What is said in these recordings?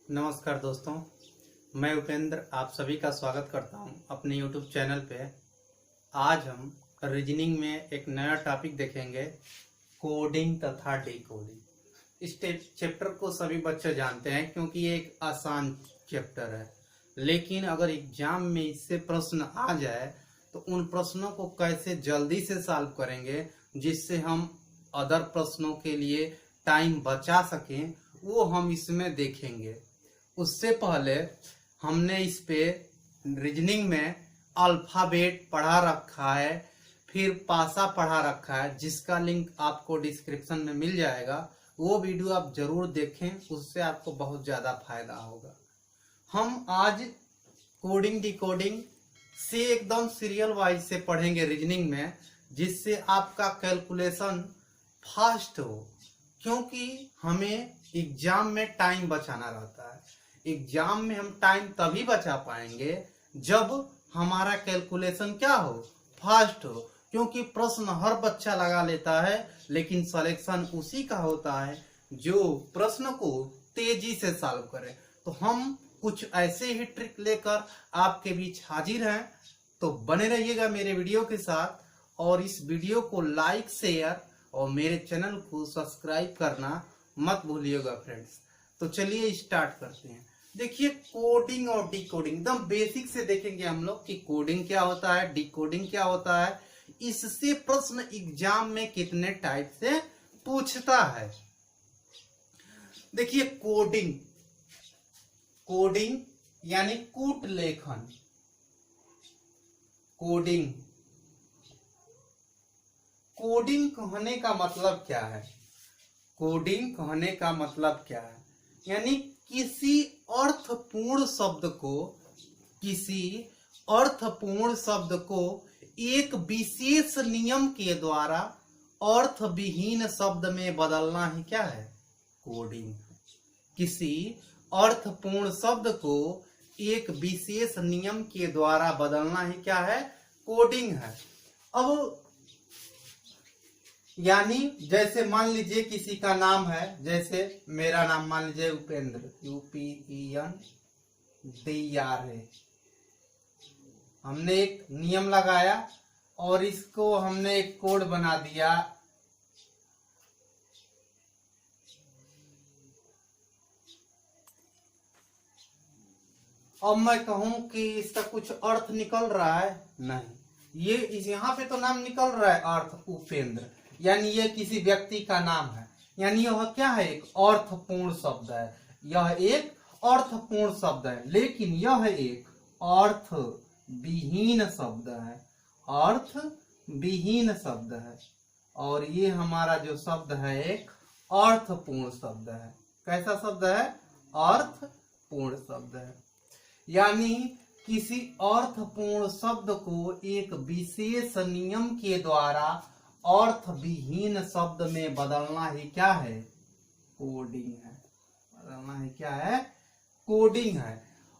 नमस्कार दोस्तों, मैं उपेंद्र आप सभी का स्वागत करता हूं अपने YouTube चैनल पे। आज हम रीजनिंग में एक नया टॉपिक देखेंगे, कोडिंग तथा डिकोडिंग। इस चैप्टर को सभी बच्चे जानते हैं क्योंकि ये एक आसान चैप्टर है, लेकिन अगर एग्जाम में इससे प्रश्न आ जाए तो उन प्रश्नों को कैसे जल्दी से सॉल्व करेंगे जिससे हम अदर प्रश्नों के लिए टाइम बचा सकें, वो हम इसमें देखेंगे। उससे पहले हमने इस पे रीजनिंग में अल्फाबेट पढ़ा रखा है, फिर पासा पढ़ा रखा है, जिसका लिंक आपको डिस्क्रिप्शन में मिल जाएगा। वो वीडियो आप जरूर देखें, उससे आपको बहुत ज़्यादा फायदा होगा। हम आज कोडिंग डिकोडिंग से एकदम सीरियल वाइज से पढ़ेंगे रीजनिंग में, जिससे आपका कैलकुलेशन फास्ट हो, क्योंकि हमें एग्जाम में टाइम बचाना रहता है। एग्जाम में हम टाइम तभी बचा पाएंगे जब हमारा कैलकुलेशन क्या हो, फास्ट हो, क्योंकि प्रश्न हर बच्चा लगा लेता है, लेकिन सिलेक्शन उसी का होता है जो प्रश्न को तेजी से सॉल्व करे। तो हम कुछ ऐसे ही ट्रिक लेकर आपके बीच हाजिर हैं, तो बने रहिएगा मेरे वीडियो के साथ, और इस वीडियो को लाइक शेयर और मेरे चैनल को सब्सक्राइब करना मत भूलिएगा फ्रेंड्स। तो चलिए स्टार्ट करते हैं। देखिए, कोडिंग और डिकोडिंग एकदम बेसिक से देखेंगे हम लोग कि कोडिंग क्या होता है, डिकोडिंग क्या होता है, इससे प्रश्न एग्जाम में कितने टाइप से पूछता है। देखिए, कोडिंग कोडिंग यानी कूट लेखन। कोडिंग कोडिंग कहने का मतलब क्या है? कोडिंग कहने का मतलब क्या है? यानी किसी अर्थपूर्ण शब्द को एक विशेष नियम के द्वारा अर्थ विहीन शब्द में बदलना ही क्या है? कोडिंग। किसी अर्थपूर्ण शब्द को एक विशेष नियम के द्वारा बदलना ही क्या है? कोडिंग है। अब यानी जैसे मान लीजिए किसी का नाम है, जैसे मेरा नाम मान लीजिए उपेंद्र, UPENDR है। हमने एक नियम लगाया और इसको हमने एक कोड बना दिया। अब मैं कहूं कि इसका कुछ अर्थ निकल रहा है, नहीं, ये यहाँ पे तो नाम निकल रहा है अर्थ उपेंद्र, यानी ये किसी व्यक्ति का नाम है, यानी यह क्या है? एक अर्थपूर्ण शब्द है। यह एक अर्थपूर्ण शब्द है, लेकिन यह एक अर्थ विहीन शब्द है। अर्थ विहीन शब्द है, और ये हमारा जो शब्द है एक अर्थपूर्ण शब्द है। कैसा शब्द है? अर्थपूर्ण शब्द है। यानी किसी अर्थपूर्ण शब्द को एक विशेष नियम के द्वारा अर्थ विहीन शब्द में बदलना ही क्या है? कोडिंग है। बदलना ही क्या है? कोडिंग है।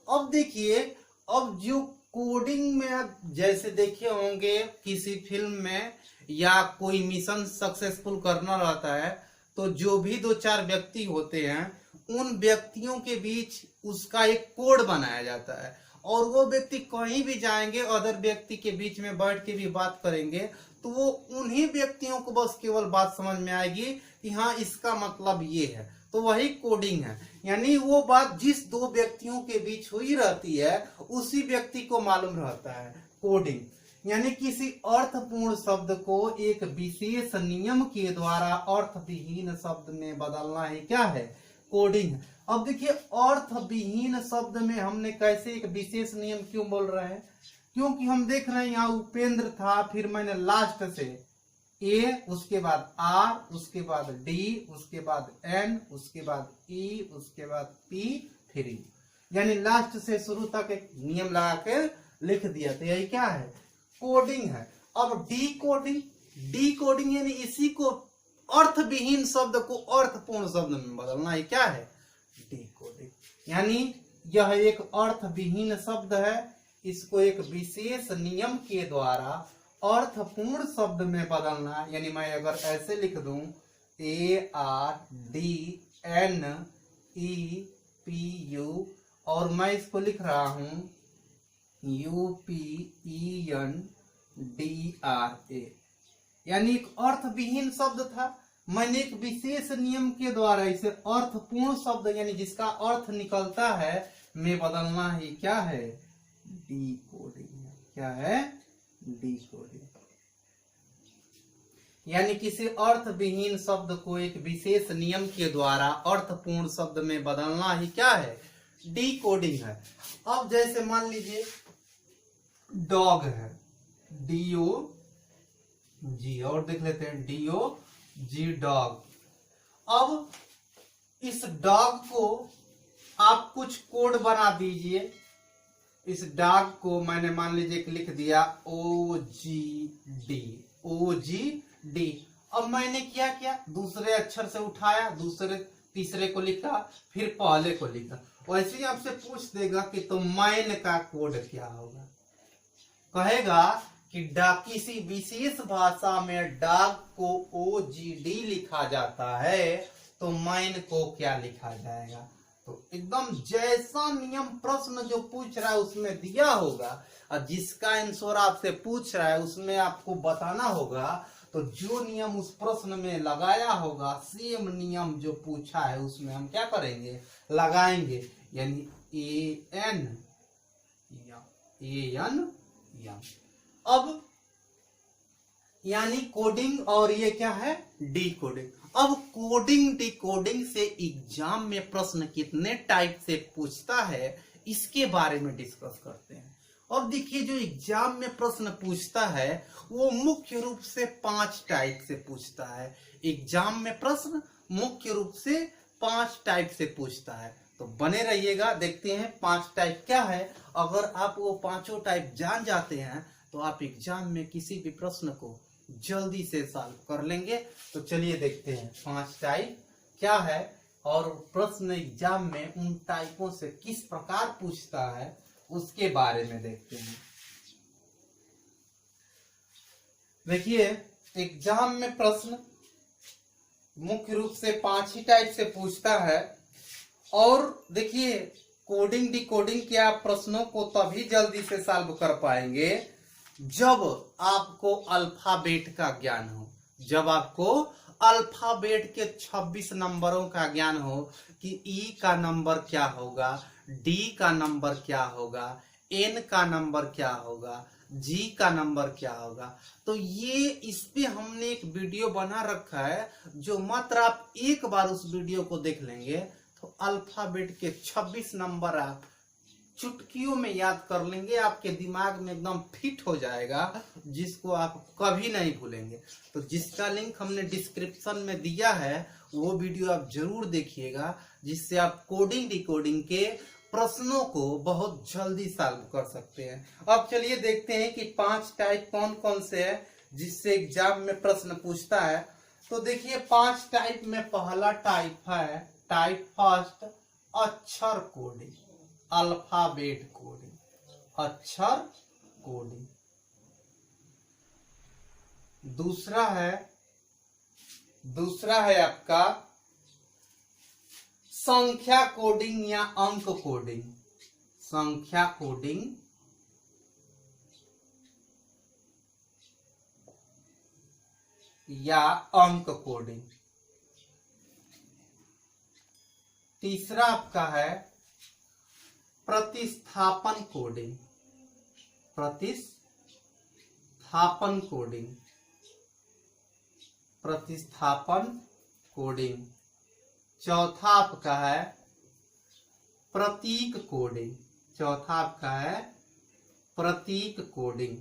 अब देखिए, अब जो कोडिंग में जैसे देखे होंगे किसी फिल्म में या कोई मिशन सक्सेसफुल करना रहता है, तो जो भी दो चार व्यक्ति होते हैं, उन व्यक्तियों के बीच उसका एक कोड बनाया जाता है, और वो व्यक्ति कहीं भी जाएंगे, अदर व्यक्ति के बीच में बैठ के भी बात करेंगे, तो वो उन्हीं व्यक्तियों को बस केवल बात समझ में आएगी कि हाँ, इसका मतलब ये है। तो वही कोडिंग है। यानी वो बात जिस दो व्यक्तियों के बीच हुई रहती है, उसी व्यक्ति को मालूम रहता है। कोडिंग यानी किसी अर्थपूर्ण शब्द को एक विशेष नियम के द्वारा अर्थ विहीन शब्द में बदलना ही क्या है? कोडिंग। अब देखिए, अर्थ विहीन शब्द में हमने कैसे एक विशेष नियम क्यों बोल रहे हैं? क्योंकि हम देख रहे हैं यहाँ उपेंद्र था, फिर मैंने लास्ट से A, उसके बाद R, उसके बाद D, उसके बाद N, उसके बाद E, उसके बाद P, फिर E, यानी लास्ट से शुरू तक एक नियम लगा के लिख दिया। तो यही क्या है? कोडिंग है। अब डिकोडिंग यानी इसी को अर्थ विहीन शब्द को अर्थपूर्ण शब्द में बदलना ही क्या है? डिकोडिंग। यानी यह एक अर्थ विहीन शब्द है, इसको एक विशेष नियम के द्वारा अर्थपूर्ण शब्द में बदलना। यानी मैं अगर ऐसे लिख दूं ARDNEP UPU और मैं इसको लिख रहा हूं UPENDRA, यानी एक अर्थविहीन शब्द था। मैंने एक विशेष नियम के द्वारा इसे अर्थपूर्ण शब्द यानी जिसका अर्थ निकलता है में बदलना ही क्या है, डिकोडिंग। क्या है, डिकोडिंग। यानी किसी अर्थविहीन शब्द को एक विशेष नियम के द्वारा अर्थपूर्ण शब्द में बदलना ही क्या है, डिकोडिंग है। अब जैसे मान लीजिए डॉग है, DOG, और देख लेते हैं DOG, डॉग। अब इस डॉग को आप कुछ कोड बना दीजिए। इस डॉग को मैंने मान लीजिए लिख दिया OGD। अब मैंने क्या किया, दूसरे अक्षर से उठाया, दूसरे तीसरे को लिखा, फिर पहले को लिखा। वैसे ही आपसे पूछ देगा कि तो मैन का कोड क्या होगा। कहेगा कि किसी विशेष भाषा में डॉग को OGD लिखा जाता है तो मैन को क्या लिखा जाएगा। तो एकदम जैसा नियम प्रश्न जो पूछ रहा है उसमें दिया होगा और जिसका आंसर आपसे पूछ रहा है उसमें आपको बताना होगा। तो जो नियम उस प्रश्न में लगाया होगा सेम नियम जो पूछा है उसमें हम क्या करेंगे, लगाएंगे। यानी AN। अब यानी कोडिंग और ये क्या है, डिकोडिंग। अब कोडिंग डिकोडिंग से एग्जाम में प्रश्न कितने टाइप से पूछता है इसके बारे में डिस्कस करते हैं। अब देखिए जो एग्जाम में प्रश्न पूछता है वो मुख्य रूप से 5 टाइप से पूछता है। एग्जाम में प्रश्न मुख्य रूप से 5 टाइप से पूछता है। तो बने रहिएगा, देखते हैं 5 टाइप क्या है। अगर आप वो 5 टाइप जान जाते हैं तो आप एग्जाम में किसी भी प्रश्न को जल्दी से सॉल्व कर लेंगे। तो चलिए देखते हैं 5 टाइप क्या है और प्रश्न एग्जाम में उन टाइपों से किस प्रकार पूछता है उसके बारे में देखते हैं। देखिए एग्जाम में प्रश्न मुख्य रूप से 5 ही टाइप से पूछता है। और देखिए कोडिंग डिकोडिंग के आप प्रश्नों को तभी जल्दी से सॉल्व कर पाएंगे जब आपको अल्फाबेट का ज्ञान हो। जब आपको अल्फाबेट के 26 नंबरों का ज्ञान हो कि E का नंबर क्या होगा, D का नंबर क्या होगा, N का नंबर क्या होगा, G का नंबर क्या होगा। तो ये इस पे हमने एक वीडियो बना रखा है जो मात्र आप एक बार उस वीडियो को देख लेंगे तो अल्फाबेट के 26 नंबर आप चुटकियों में याद कर लेंगे, आपके दिमाग में एकदम फिट हो जाएगा जिसको आप कभी नहीं भूलेंगे। तो जिसका लिंक हमने डिस्क्रिप्शन में दिया है वो वीडियो आप जरूर देखिएगा जिससे आप कोडिंग डिकोडिंग के प्रश्नों को बहुत जल्दी सॉल्व कर सकते हैं। अब चलिए देखते हैं कि 5 टाइप कौन कौन से है जिससे एग्जाम में प्रश्न पूछता है। तो देखिए 5 टाइप में पहला टाइप है टाइप फर्स्ट अक्षर कोडिंग, अल्फाबेट कोडिंग, अक्षर कोडिंग। दूसरा है आपका संख्या कोडिंग या अंक कोडिंग, संख्या कोडिंग या अंक कोडिंग। तीसरा आपका है प्रतिस्थापन कोडिंग, प्रतिस्थापन कोडिंग, प्रतिस्थापन कोडिंग। चौथा आपका है प्रतीक कोडिंग, चौथा आपका है प्रतीक कोडिंग।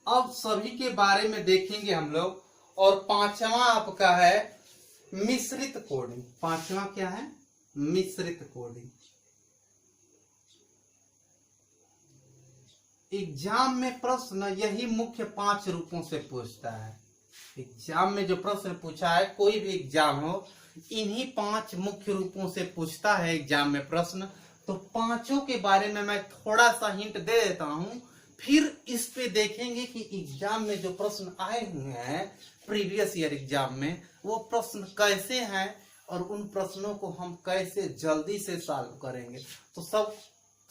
अब सभी के बारे में देखेंगे हम लोग। और 5वां आपका है मिश्रित कोडिंग। 5वां क्या है, मिश्रित कोडिंग। एग्जाम में प्रश्न यही मुख्य 5 रूपों से पूछता है। एग्जाम में जो प्रश्न पूछा है कोई भी एग्जाम हो इन्हीं 5 मुख्य रूपों से पूछता है एग्जाम में प्रश्न। तो 5 के बारे में मैं थोड़ा सा हिंट दे देता हूं, फिर इस पे देखेंगे कि एग्जाम में जो प्रश्न आए हुए हैं प्रीवियस ईयर एग्जाम में वो प्रश्न कैसे हैं और उन प्रश्नों को हम कैसे जल्दी से सॉल्व करेंगे। तो सब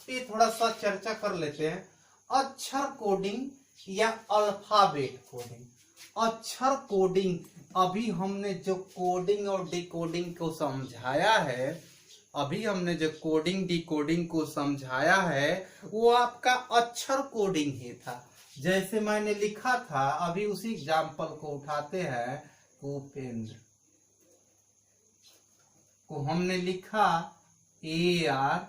पे थोड़ा सा चर्चा कर लेते हैं। अक्षर कोडिंग या अल्फाबेट कोडिंग। अक्षर कोडिंग, अभी हमने जो कोडिंग और डिकोडिंग को समझाया है, अभी हमने जो कोडिंग डिकोडिंग को समझाया है वो आपका अक्षर कोडिंग ही था। जैसे मैंने लिखा था, अभी उसी एग्जाम्पल को उठाते हैं। उपेंद्र को हमने लिखा ARDNEPU,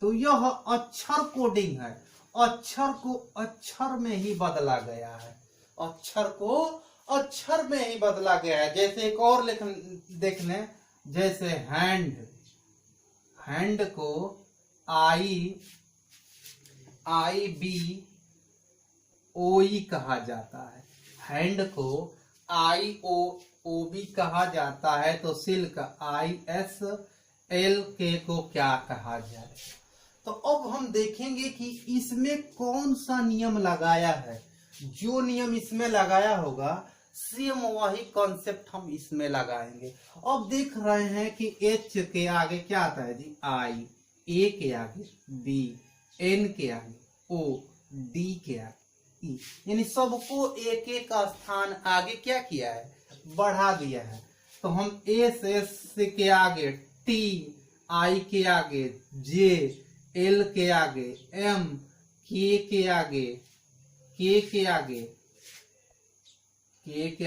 तो यह अक्षर कोडिंग है। अक्षर को अक्षर में ही बदला गया है, अक्षर को अक्षर में ही बदला गया है। जैसे एक और देखने, जैसे हैंड, हैंड को IBOE कहा जाता है, हैंड को IOOB कहा जाता है। तो सिल्क ISLK को क्या कहा जाए। तो अब हम देखेंगे कि इसमें कौन सा नियम लगाया है। जो नियम इसमें लगाया होगा सेम वही कॉन्सेप्ट हम इसमें लगाएंगे। अब देख रहे हैं कि H के आगे क्या आता है जी, I, A के आगे B, N के आगे O, D के आगे E, यानी सबको एक एक स्थान आगे क्या किया है, बढ़ा दिया है। तो हम S के आगे T, I के आगे J, L के आगे M, K के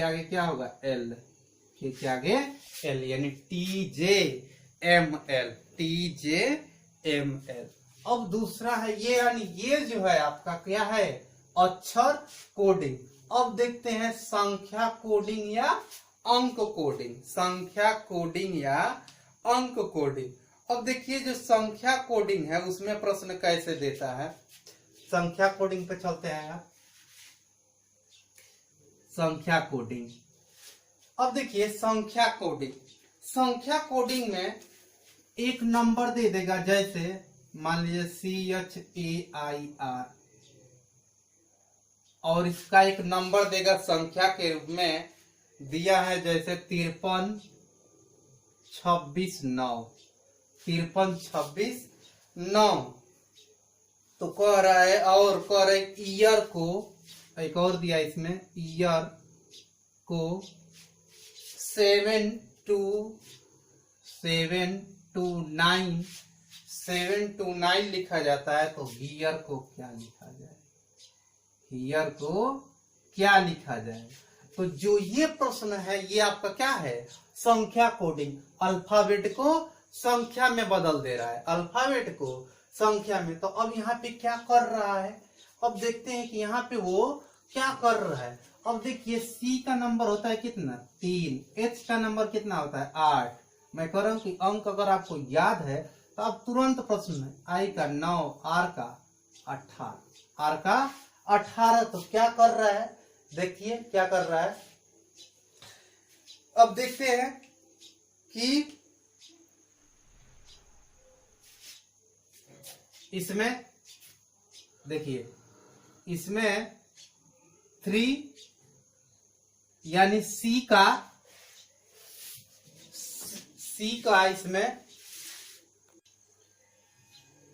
आगे क्या होगा, L, K के आगे L, यानी TJML। अब दूसरा है ये, यानी ये जो है आपका क्या है, अक्षर कोडिंग। अब देखते हैं संख्या कोडिंग या अंक कोडिंग। संख्या कोडिंग या अंक कोडिंग। अब देखिए जो संख्या कोडिंग है उसमें प्रश्न कैसे देता है। संख्या कोडिंग पे चलते हैं आप। संख्या कोडिंग, अब देखिए संख्या कोडिंग, संख्या कोडिंग में एक नंबर दे देगा। जैसे मान लीजिए CHAIR, और इसका एक नंबर देगा संख्या के रूप में दिया है, जैसे 53 26 9, 53 26 9। तो कह रहा है, और कह रहा है ईयर को, एक और दिया इसमें, ईयर को 7 to 9 लिखा जाता है। तो ईयर को क्या लिखा जाए, ईयर को क्या लिखा जाए। तो जो ये प्रश्न है ये आपका क्या है, संख्या कोडिंग। अल्फाबेट को संख्या में बदल दे रहा है, अल्फाबेट को संख्या में। तो अब यहाँ पे क्या कर रहा है, अब देखते हैं कि यहाँ पे वो क्या कर रहा है। अब देखिए C का नंबर होता है कितना, 3, H का नंबर कितना होता है 8। मैं कह रहा हूँ कि अंक अगर आपको याद है तो आप तुरंत प्रश्न में, I का 9, R का 18, R का 18। तो क्या कर रहा है, देखिए क्या कर रहा है। अब देखते हैं कि इसमें देखिए, इसमें 3 यानी C का इसमें।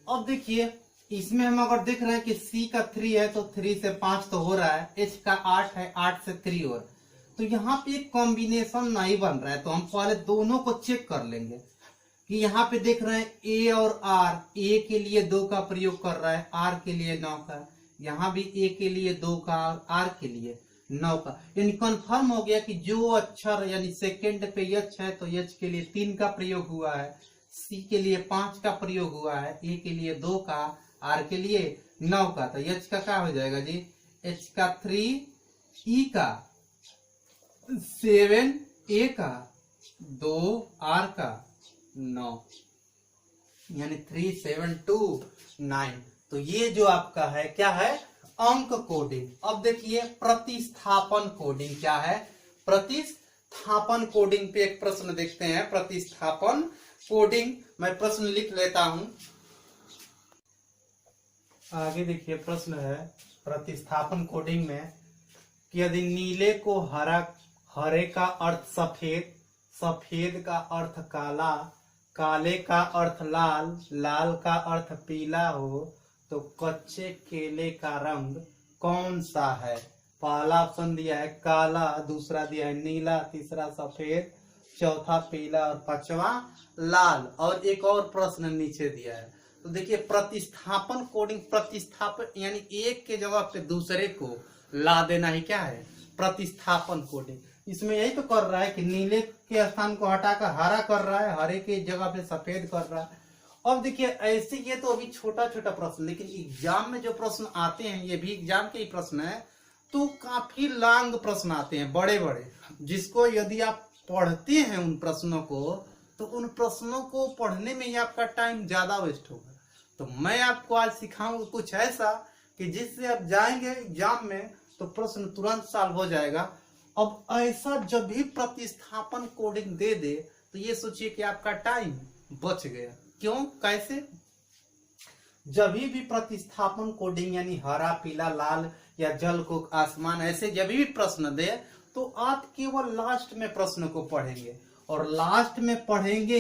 अब देखिए इसमें हम अगर देख रहे हैं कि C का 3 है तो 3 से 5 तो हो रहा है, H का 8 है, 8 से 3 और, तो यहाँ पे एक कॉम्बिनेशन नहीं बन रहा है। तो हम पहले दोनों को चेक कर लेंगे कि यहाँ पे देख रहे हैं A और R, A के लिए 2 का प्रयोग कर रहा है, R के लिए 9 का, यहाँ भी A के लिए 2 का और R के लिए 9 का। यानी कंफर्म हो गया कि जो अक्षर यानी सेकंड पे H है तो H के लिए 3 का प्रयोग हुआ है, C के लिए 5 का प्रयोग हुआ है, A के लिए 2 का, R के लिए 9 का। तो H का क्या हो जाएगा जी, H का 3, E का 7, A का 2, R का 9, यानी 3 7 2 9। तो ये जो आपका है क्या है, अंक कोडिंग। अब देखिए प्रतिस्थापन कोडिंग क्या है। प्रतिस्थापन कोडिंग पे एक प्रश्न देखते हैं। प्रतिस्थापन कोडिंग, मैं प्रश्न लिख लेता हूं। आगे देखिए प्रश्न है प्रतिस्थापन कोडिंग में कि यदि नीले को हरा, हरे का अर्थ सफेद, सफेद का अर्थ काला, काले का अर्थ लाल, लाल का अर्थ पीला हो तो कच्चे केले का रंग कौन सा है? पहला ऑप्शन दिया है काला, दूसरा दिया है नीला, तीसरा सफेद, चौथा पीला और पांचवा लाल। और एक और प्रश्न नीचे दिया है। तो देखिए प्रतिस्थापन कोडिंग, प्रतिस्थापन यानी एक के जगह पे दूसरे को ला देना ही क्या है? प्रतिस्थापन कोडिंग। इसमें यही तो कर रहा है कि नीले के स्थान को हटाकर हरा कर रहा है, हरे के जगह पे सफेद कर रहा है। अब देखिए ऐसे, ये तो अभी छोटा छोटा प्रश्न, लेकिन एग्जाम में जो प्रश्न आते हैं ये भी एग्जाम के ही प्रश्न है, तो काफी लॉन्ग प्रश्न आते हैं, बड़े बड़े, जिसको यदि आप पढ़ते हैं उन प्रश्नों को तो उन प्रश्नों को पढ़ने में ही आपका टाइम ज्यादा वेस्ट होगा। तो मैं आपको आज सिखाऊंगा कुछ ऐसा कि जिससे आप जाएंगे एग्जाम में तो प्रश्न तुरंत सॉल्व हो जाएगा। अब ऐसा जब भी प्रतिस्थापन कोडिंग दे दे तो ये सोचिए कि आपका टाइम बच गया। क्यों, कैसे? जब भी प्रतिस्थापन कोडिंग यानी हरा, पीला, लाल या जल को आसमान, ऐसे जब भी प्रश्न दे तो आप केवल लास्ट में प्रश्न को पढ़ेंगे और लास्ट में पढ़ेंगे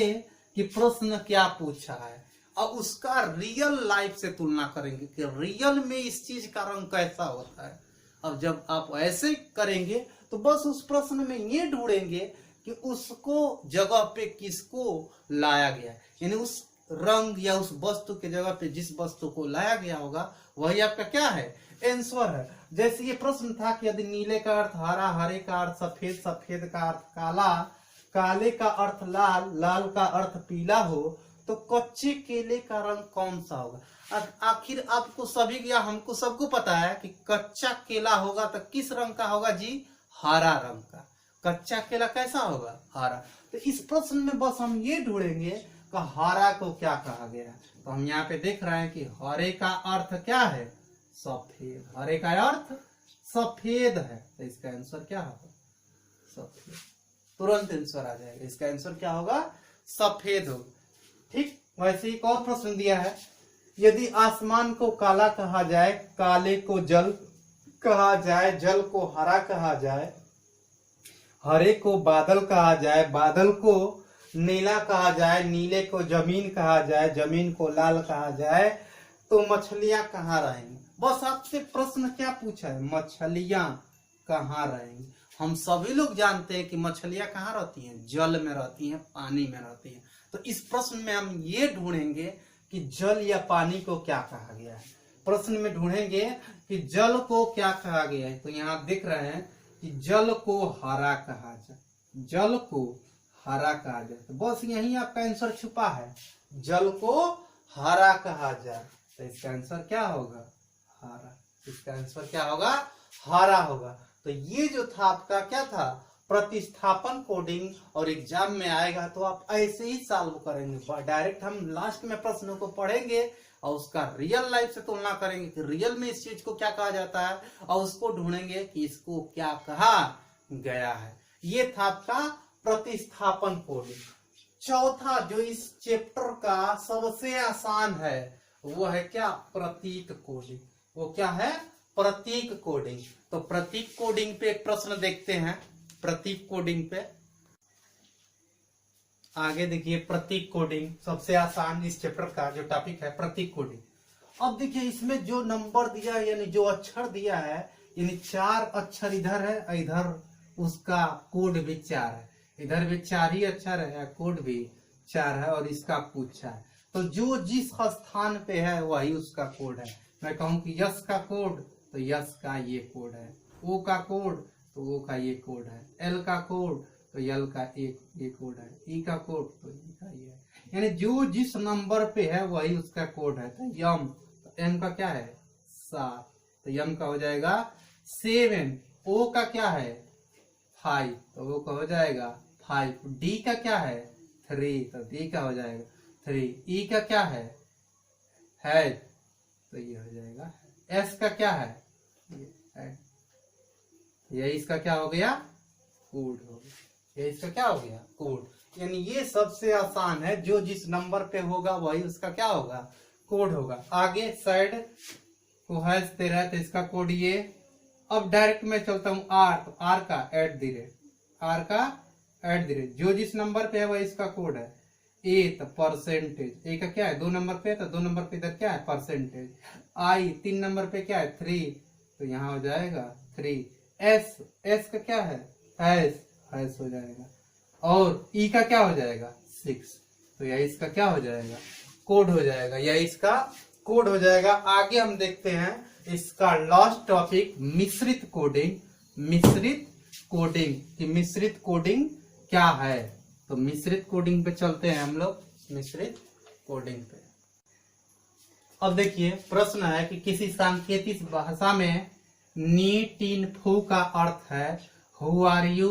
कि प्रश्न क्या पूछा है और उसका रियल लाइफ से तुलना करेंगे कि रियल में इस चीज का रंग कैसा होता है। अब जब आप ऐसे करेंगे तो बस उस प्रश्न में ये ढूंढेंगे कि उसको जगह पे किसको लाया गया है, यानी उस रंग या उस वस्तु के जगह पे जिस वस्तु को लाया गया होगा वही आपका क्या है? आंसर है। जैसे ये प्रश्न था कि यदि नीले का अर्थ हरा, हरे का अर्थ सफेद, सफेद का अर्थ काला, काले का अर्थ लाल, लाल का अर्थ पीला हो तो कच्चे केले का रंग कौन सा होगा? आखिर आपको सभी या हमको सबको पता है कि कच्चा केला होगा तो किस रंग का होगा जी? हरा रंग का। कच्चा केला कैसा होगा? हरा। तो इस प्रश्न में बस हम ये ढूंढेंगे कि हरा को क्या कहा गया। तो हम यहाँ पे देख रहे हैं कि हरे का अर्थ क्या है? सफेद। हरे का अर्थ सफेद है, तो इसका आंसर क्या होगा? सफेद। तुरंत आंसर आ जाएगा, इसका आंसर क्या होगा? सफेद होगा। ठीक, वैसे एक और प्रश्न दिया है, यदि आसमान को काला कहा जाए, काले को जल कहा जाए, जल को हरा कहा जाए, हरे को बादल कहा जाए, बादल को नीला कहा जाए, नीले को जमीन कहा जाए, जमीन को लाल कहा जाए, तो मछलियां कहाँ रहेंगी? बस आपसे प्रश्न क्या पूछा है? मछलियां कहाँ रहेंगी? हम सभी लोग जानते हैं कि मछलियां कहाँ रहती हैं? जल में रहती हैं, पानी में रहती हैं। तो इस प्रश्न में हम ये ढूंढेंगे कि जल या पानी को क्या कहा गया है। प्रश्न में ढूंढेंगे कि जल को क्या कहा गया है। तो यहाँ देख रहे हैं कि जल को हरा कहा जाए, जल को हरा कहा जाए, तो बस यही आपका आंसर छुपा है, जल को हरा कहा जाए। तो इसका आंसर क्या होगा? हरा। इसका आंसर क्या होगा? हरा होगा। तो ये जो था आपका क्या था? प्रतिस्थापन कोडिंग। और एग्जाम में आएगा तो आप ऐसे ही सॉल्व करेंगे। डायरेक्ट हम लास्ट में प्रश्नों को पढ़ेंगे और उसका रियल लाइफ से तुलना करेंगे कि रियल में इस चीज को क्या कहा जाता है और उसको ढूंढेंगे कि इसको क्या कहा गया है। ये था आपका प्रतिस्थापन कोडिंग। चौथा जो इस चैप्टर का सबसे आसान है वो है क्या? प्रतीक कोडिंग। वो क्या है? प्रतीक कोडिंग। तो प्रतीक कोडिंग पे एक प्रश्न देखते हैं। प्रतीक कोडिंग पे आगे देखिए, प्रतीक कोडिंग सबसे आसान इस चैप्टर का जो टॉपिक है प्रतीक कोडिंग। अब देखिए इसमें जो नंबर दिया है यानी जो अक्षर दिया है, यानी 4 अक्षर इधर है, इधर उसका कोड भी 4 है, इधर भी 4 ही अक्षर है, कोड भी 4 है और इसका पूछा है। तो जो जिस स्थान पे है वही उसका कोड है। मैं कहूँ कि यस का कोड तो यस का ये कोड है, ओ का कोड तो ओ का ये कोड है, एल का कोड तो एल का ये कोड है, ई का कोड तो ई का ये है। यानी जो जिस नंबर पे है वही उसका कोड है। तो यम, तो एम का क्या है? 7, तो यम का हो जाएगा 7। ओ का क्या है? 5, तो ओ का हो जाएगा 5। डी का क्या है? 3, तो डी का हो जाएगा 3। ई का क्या है? तो ये हो जाएगा। एस का क्या है? ये इसका क्या हो गया? कोड हो गया। ये इसका क्या हो गया? कोड। यानी ये सबसे आसान है, जो जिस नंबर पे होगा वही उसका क्या होगा? कोड होगा। आगे साइड को हैश दे रहा है तो इसका कोड ये अब डायरेक्ट मैं चलता हूँ आर, तो आर का एट द रेट जो जिस नंबर पे है वह इसका कोड है। ए तो परसेंटेज, ए का क्या है 2 नंबर पे, तो 2 नंबर पे इधर क्या है परसेंटेज। आई 3 नंबर पे क्या है 3, तो यहाँ हो जाएगा 3। एस का क्या है एस हो जाएगा। और ई का क्या हो जाएगा 6, तो यह इसका क्या हो जाएगा कोड हो जाएगा, यह इसका कोड हो जाएगा। आगे हम देखते हैं इसका लास्ट टॉपिक मिश्रित कोडिंग। कि मिश्रित कोडिंग क्या है, तो मिश्रित कोडिंग पे चलते हैं हम लोग, मिश्रित कोडिंग पे। अब देखिए प्रश्न है कि किसी सांकेतिक भाषा में नी टीन फू का अर्थ है हु आर यू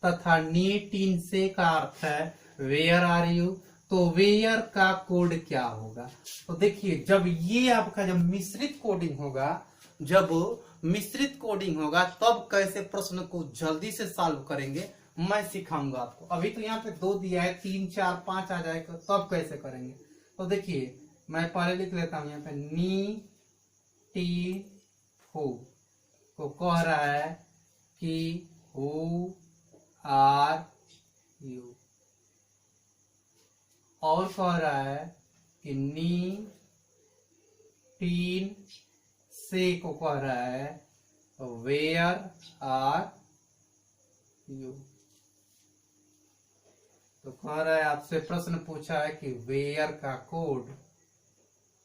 तथा नी टीन से का अर्थ है वेयर आर यू, तो वेयर का कोड क्या होगा। तो देखिए जब ये आपका जब मिश्रित कोडिंग होगा तब कैसे प्रश्न को जल्दी से सॉल्व करेंगे मैं सिखाऊंगा आपको। अभी तो यहाँ पे 2 दिया है, 3 4 5 आ जाएगा, तब कैसे करेंगे। तो देखिए मैं पहले लिख लेता हूँ यहाँ पे नी टी हु को कह रहा है कि हु आर यू, और कह रहा है कि नी टीन से को कह रहा है वेयर आर यू। तो कह रहा है आपसे प्रश्न पूछा है कि वेयर का कोड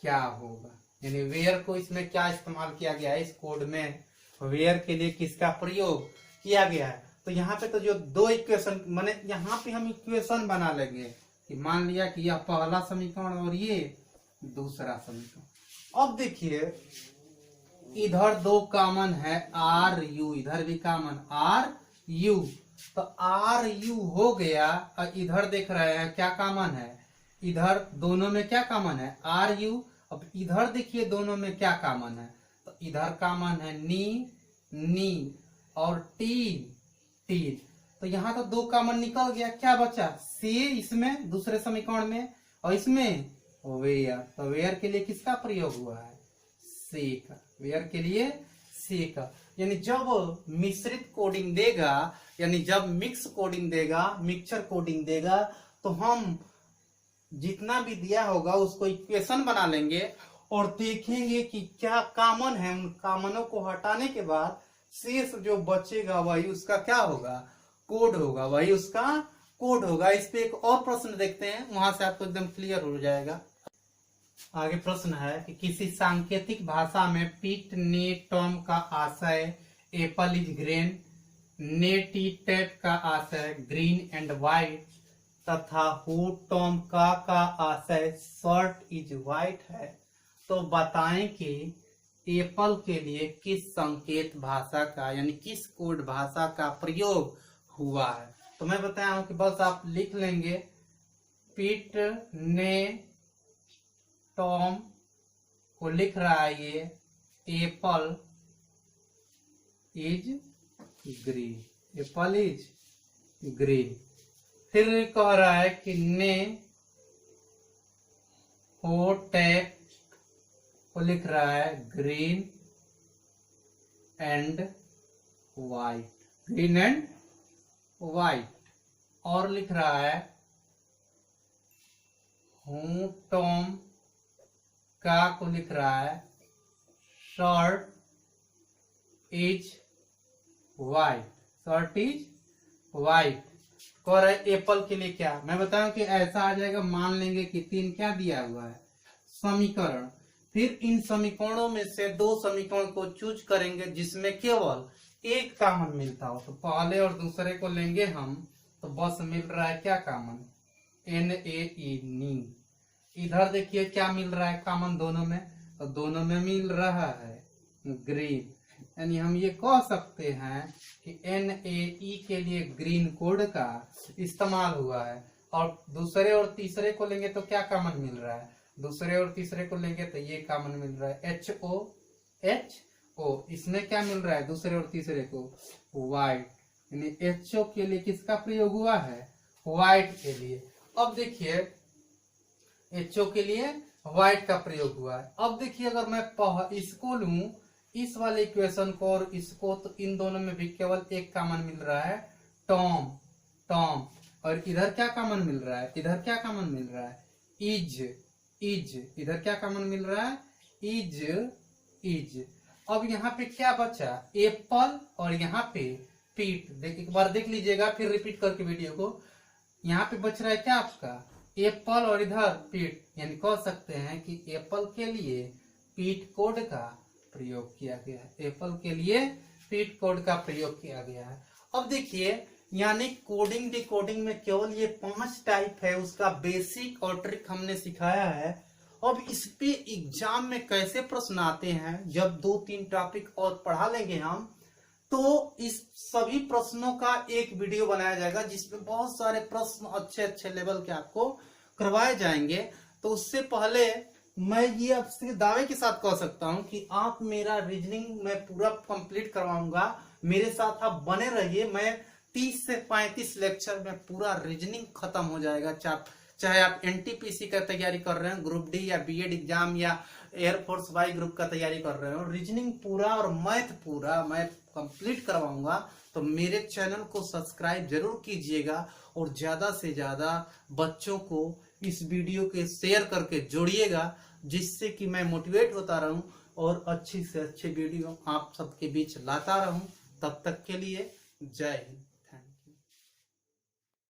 क्या होगा, यानी वेयर को इसमें क्या इस्तेमाल किया गया है, इस कोड में वेयर के लिए किसका प्रयोग किया गया है। तो यहाँ पे तो जो 2 इक्वेशन माने यहाँ पे हम इक्वेशन बना लेंगे कि मान लिया कि यह पहला समीकरण और ये दूसरा समीकरण। अब देखिए इधर 2 कॉमन है आर यू, इधर भी कॉमन आर यू, तो आर यू हो गया। और इधर देख रहे हैं क्या कॉमन है, इधर दोनों में क्या कॉमन है आर यू। अब इधर देखिए दोनों में क्या कॉमन है, तो इधर कॉमन है नी और टीन। तो यहाँ तो 2 कॉमन निकल गया, क्या बचा से इसमें दूसरे समीकरण में और इसमें वेयर। तो वेयर के लिए किसका प्रयोग हुआ है से का, वेयर के लिए से का। यानी जब मिश्रित कोडिंग देगा, यानी जब मिक्सचर कोडिंग देगा तो हम जितना भी दिया होगा उसको इक्वेशन बना लेंगे और देखेंगे कि क्या कॉमन है। उन कॉमनों को हटाने के बाद शेष जो बचेगा वही उसका क्या होगा कोड होगा, वही उसका कोड होगा। इस पे एक और प्रश्न देखते हैं, वहां से आपको एकदम क्लियर हो जाएगा। आगे प्रश्न है कि किसी सांकेतिक भाषा में पीट ने टॉम का आशय एप्पल इज ग्रीन, ने टी टेट का आशय ग्रीन एंड व्हाइट तथा हु टॉम का आशय शर्ट इज व्हाइट है, तो बताएं कि एप्पल के लिए किस संकेत भाषा का यानी किस कोड भाषा का प्रयोग हुआ है। तो मैं बताया हूं कि बस आप लिख लेंगे पीट ने टॉम को लिख रहा है ये Apple is green, Apple is green. फिर कह रहा है कि ने हो टैक को लिख रहा है green and white, green and white. और लिख रहा है हूं टॉम का को लिख रहा है shirt is white, shirt is white. कह रहा है एप्पल के लिए क्या, मैं बताऊं कि ऐसा आ जाएगा। मान लेंगे कि 3 क्या दिया हुआ है समीकरण, फिर इन समीकरणों में से 2 समीकरण को चूज करेंगे जिसमें केवल एक कॉमन मिलता हो। तो पहले और दूसरे को लेंगे हम, तो बस मिल रहा है क्या कॉमन NAE नी। इधर देखिए क्या मिल रहा है कॉमन दोनों में, तो दोनों में मिल रहा है ग्रीन। यानी हम ये कह सकते हैं कि NAE के लिए ग्रीन कोड का इस्तेमाल हुआ है। और दूसरे और तीसरे को लेंगे तो क्या कॉमन मिल रहा है, दूसरे और तीसरे को लेंगे तो ये कॉमन मिल रहा है HO। इसमें क्या मिल रहा है दूसरे और तीसरे को व्हाइट, यानी HO के लिए किसका प्रयोग हुआ है व्हाइट के लिए। अब देखिए HO के लिए व्हाइट का प्रयोग हुआ है। अब देखिए अगर मैं इसको लूं इस वाले इक्वेशन को और इसको, तो इन दोनों में भी केवल एक कॉमन मिल रहा है, टॉम टॉम। और इधर क्या कॉमन मिल रहा है, इधर क्या कॉमन मिल रहा है, इज इज। इधर क्या कॉमन मिल रहा है, इज इज। अब यहाँ पे क्या बचा, एप्पल और यहाँ पे पीट। एक बार देख लीजिएगा फिर रिपीट करके वीडियो को। यहाँ पे बच रहा है क्या आपका, एप्पल और इधर पीट। यानी कह सकते हैं कि एप्पल के लिए पीट कोड का प्रयोग किया गया है, एप्पल के लिए पीट कोड का प्रयोग किया गया है। अब देखिए, यानी कोडिंग डिकोडिंग में केवल ये 5 टाइप है, उसका बेसिक और ट्रिक हमने सिखाया है। अब इस पे एग्जाम में कैसे प्रश्न आते हैं, जब 2-3 टॉपिक और पढ़ा लेंगे हम, तो इस सभी प्रश्नों का एक वीडियो बनाया जाएगा जिसमें बहुत सारे प्रश्न अच्छे अच्छे लेवल के आपको करवाए जाएंगे। तो उससे पहले मैं ये आपसे दावे के साथ कह सकता हूं कि आप मेरा रीजनिंग में पूरा कंप्लीट करवाऊंगा, मेरे साथ आप बने रहिए। मैं 30 से 35 लेक्चर में पूरा रीजनिंग खत्म हो जाएगा। चाहे आप एनटीपीसी का तैयारी कर रहे हो, ग्रुप डी या बीएड एग्जाम या एयरफोर्स वाई ग्रुप का तैयारी कर रहे हो, रीजनिंग पूरा और मैथ पूरा मैं कंप्लीट करवाऊंगा। तो मेरे चैनल को सब्सक्राइब जरूर कीजिएगा और ज्यादा से ज्यादा बच्चों को इस वीडियो के शेयर करके जोड़िएगा, जिससे कि मैं मोटिवेट होता रहूं और अच्छी से अच्छी वीडियो आप सबके बीच लाता रहूं। तब तक के लिए जय हिंद।